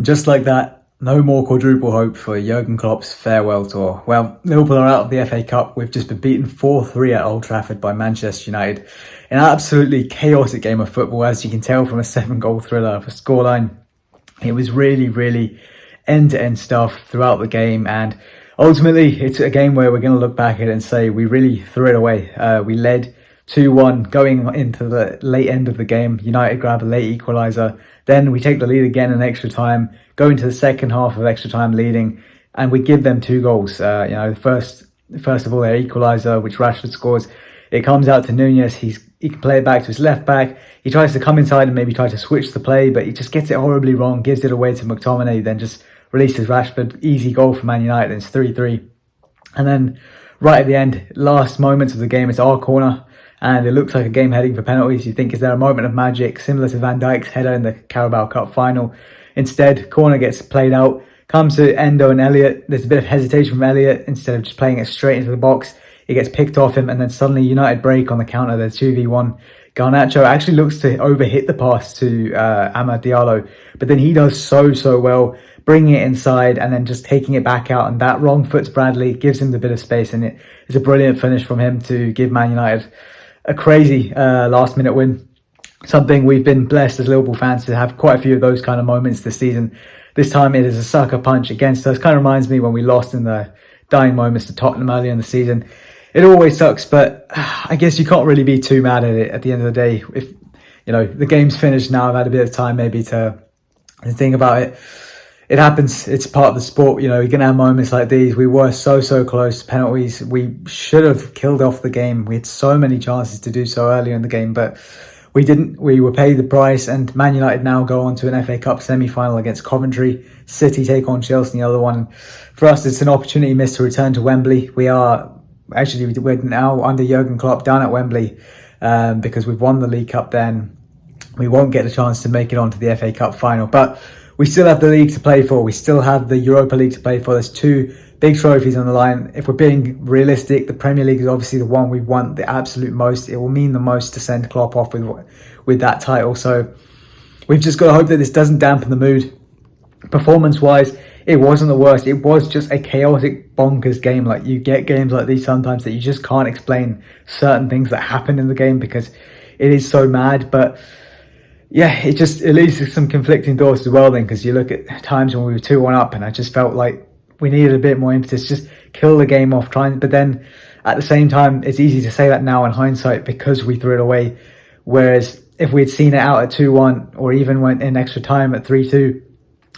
Just like that, no more quadruple hope for Jurgen Klopp's farewell tour. Well, Liverpool are out of the FA Cup. We've just been beaten 4-3 at Old Trafford by Manchester United in an absolutely chaotic game of football, as you can tell from a 7-goal thriller of a scoreline. It was really end-to-end stuff throughout the game, and ultimately it's a game where we're going to look back at it and say we really threw it away. We led 2-1 going into the late end of the game. United grab a late equaliser. Then we take the lead again in extra time, go into the second half of extra time leading, and we give them 2 goals. First of all, their equaliser, which Rashford scores, it comes out to Nunez. He can play it back to his left back. He tries to come inside and maybe try to switch the play, but he just gets it horribly wrong, gives it away to McTominay, then just releases Rashford. Easy goal for Man United, and it's 3-3. And then right at the end, last moments of the game, it's our corner, and it looks like a game heading for penalties. You think, is there a moment of magic similar to Van Dijk's header in the Carabao Cup final? Instead, corner gets played out, comes to Endo and Elliott. There's a bit of hesitation from Elliott. Instead of just playing it straight into the box, it gets picked off him, and then suddenly United break on the counter. There's 2v1. Garnacho actually looks to overhit the pass to Amad Diallo, but then he does so well, bringing it inside and then just taking it back out, and that wrong foots Bradley, gives him the bit of space, and it's a brilliant finish from him to give Man United a crazy last minute win. Something we've been blessed as Liverpool fans to have quite a few of those kind of moments this season. This time it is a sucker punch against us. Kind of reminds me when we lost in the dying moments to Tottenham earlier in the season. It always sucks, but I guess you can't really be too mad at it at the end of the day. If the game's finished now, I've had a bit of time maybe to think about it. It happens. It's part of the sport. You're going to have moments like these. We were so close to penalties. We should have killed off the game. We had so many chances to do so earlier in the game, but we didn't. We were paid the price, and Man United now go on to an FA Cup semi-final against Coventry. City take on Chelsea, the other one. For us, it's an opportunity missed to return to Wembley. We're now under Jurgen Klopp down at Wembley because we've won the League Cup then. We won't get a chance to make it onto the FA Cup final, but we still have the league to play for. We still have the Europa League to play for. There's 2 big trophies on the line. If we're being realistic, the Premier League is obviously the one we want the absolute most. It will mean the most to send Klopp off with that title. So we've just got to hope that this doesn't dampen the mood. Performance-wise, it wasn't the worst. It was just a chaotic, bonkers game. Like, you get games like these sometimes that you just can't explain certain things that happen in the game because it is so mad. But yeah, it leads to some conflicting thoughts as well then, because you look at times when we were 2-1 up and I just felt like we needed a bit more impetus, just kill the game off, but then at the same time, it's easy to say that now in hindsight because we threw it away. Whereas if we'd seen it out at 2-1 or even went in extra time at 3-2,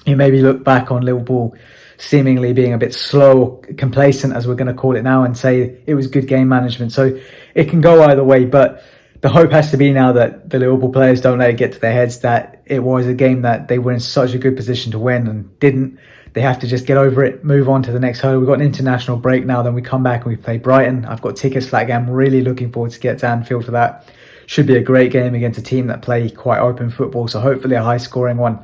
you maybe look back on Liverpool seemingly being a bit slow, complacent as we're going to call it now, and say it was good game management. So it can go either way, but the hope has to be now that the Liverpool players don't let it get to their heads that it was a game that they were in such a good position to win and didn't. They have to just get over it, move on to the next hurdle. We've got an international break now, then we come back and we play Brighton. I've got tickets for that game. I'm really looking forward to get to Anfield for that. Should be a great game against a team that play quite open football, so hopefully a high-scoring one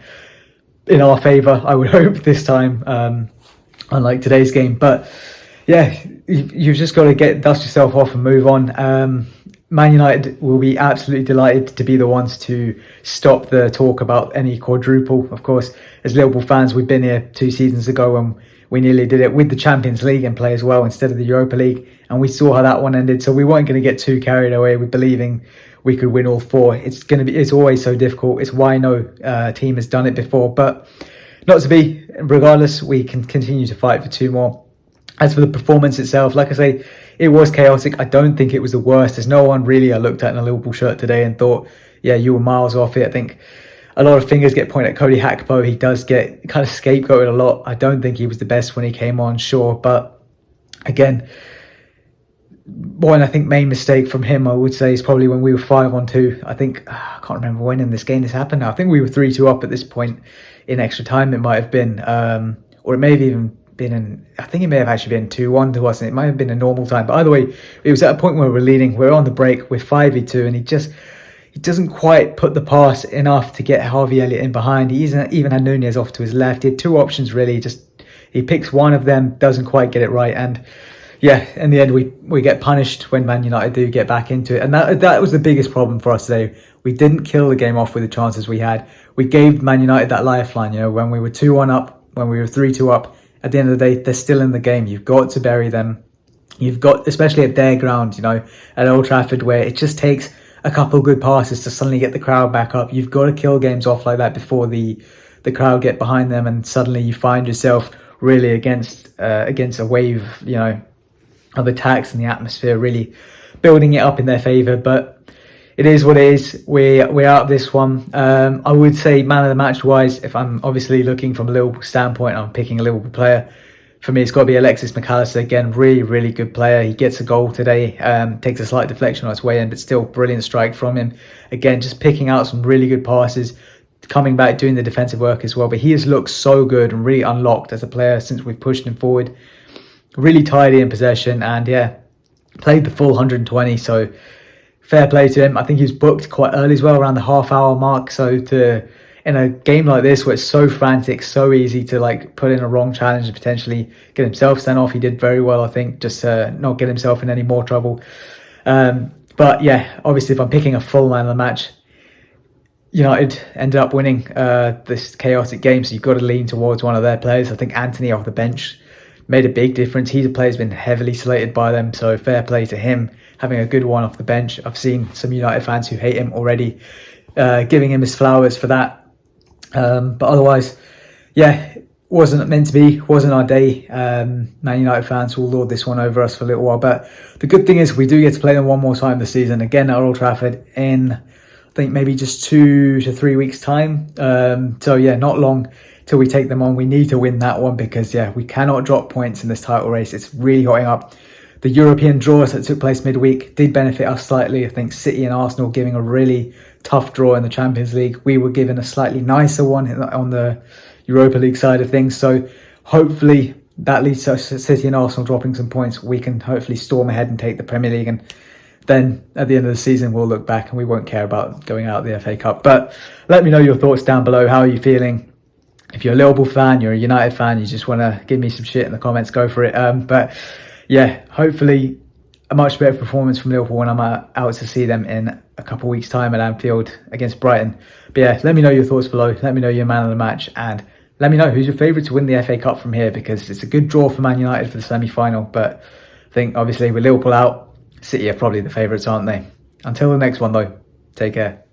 in our favour, I would hope this time, unlike today's game. But yeah, you've just got to dust yourself off and move on. Man United will be absolutely delighted to be the ones to stop the talk about any quadruple. Of course, as Liverpool fans, we've been here 2 seasons ago when we nearly did it with the Champions League and play as well instead of the Europa League, and we saw how that one ended. So we weren't going to get too carried away with believing we could win all 4. It's always so difficult. It's why no team has done it before, but not to be. Regardless, we can continue to fight for 2 more. As for the performance itself, like I say, it was chaotic. I don't think it was the worst. There's no one really I looked at in a Liverpool shirt today and thought, yeah, you were miles off it. I think a lot of fingers get pointed at Cody Hakpo. He does get kind of scapegoated a lot. I don't think he was the best when he came on, sure. But again, one, I think, main mistake from him, I would say, is probably when we were 5-2. I think, I can't remember when in this game this happened now. I think we were 3-2 up at this point in extra time. It might have been, or it may have even been I think it may have actually been 2-1 to us, and it might have been a normal time. But either way, it was at a point where we're leading. We're on the break. We're 5-2, and he doesn't quite put the pass enough to get Harvey Elliott in behind. He even had Nunez off to his left. He had 2 options really. He picks one of them, doesn't quite get it right, and yeah, in the end we get punished when Man United do get back into it. And that was the biggest problem for us today. We didn't kill the game off with the chances we had. We gave Man United that lifeline, when we were 2-1 up, when we were 3-2 up. At the end of the day, they're still in the game. You've got to bury them. You've got, especially at their ground, at Old Trafford, where it just takes a couple of good passes to suddenly get the crowd back up. You've got to kill games off like that before the crowd get behind them, and suddenly you find yourself really against a wave, of attacks, and the atmosphere really building it up in their favour. But it is what it is. We're out of this one. I would say man of the match wise, if I'm obviously looking from a Liverpool standpoint, I'm picking a Liverpool player. For me, it's got to be Alexis McAllister. Again, really, really good player. He gets a goal today, takes a slight deflection on its way in, but still brilliant strike from him. Again, just picking out some really good passes, coming back, doing the defensive work as well. But he has looked so good and really unlocked as a player since we've pushed him forward. Really tidy in possession, and played the full 120. So fair play to him. I think he was booked quite early as well, around the half-hour mark. So in a game like this where it's so frantic, so easy to put in a wrong challenge and potentially get himself sent off, he did very well, I think, just to not get himself in any more trouble. But yeah, obviously if I'm picking a full man of the match, United ended up winning this chaotic game, so you've got to lean towards one of their players. I think Anthony off the bench made a big difference. He's a player who's been heavily slated by them, so fair play to him, having a good one off the bench. I've seen some United fans who hate him already giving him his flowers for that. But otherwise, wasn't meant to be, wasn't our day. Man United fans will lord this one over us for a little while. But the good thing is we do get to play them one more time this season, again at Old Trafford in, I think, maybe just 2 to 3 weeks' time. So not long till we take them on. We need to win that one because, we cannot drop points in this title race. It's really hotting up. The European draws that took place midweek did benefit us slightly. I think City and Arsenal giving a really tough draw in the Champions League. We were given a slightly nicer one on the Europa League side of things. So hopefully that leads to City and Arsenal dropping some points. We can hopefully storm ahead and take the Premier League. And then at the end of the season, we'll look back and we won't care about going out of the FA Cup. But let me know your thoughts down below. How are you feeling? If you're a Liverpool fan, you're a United fan, you just want to give me some shit in the comments, go for it. But hopefully a much better performance from Liverpool when I'm out to see them in a couple of weeks' time at Anfield against Brighton. But let me know your thoughts below. Let me know your man of the match, and let me know who's your favourite to win the FA Cup from here, because it's a good draw for Man United for the semi-final. But I think obviously with Liverpool out, City are probably the favourites, aren't they? Until the next one though, take care.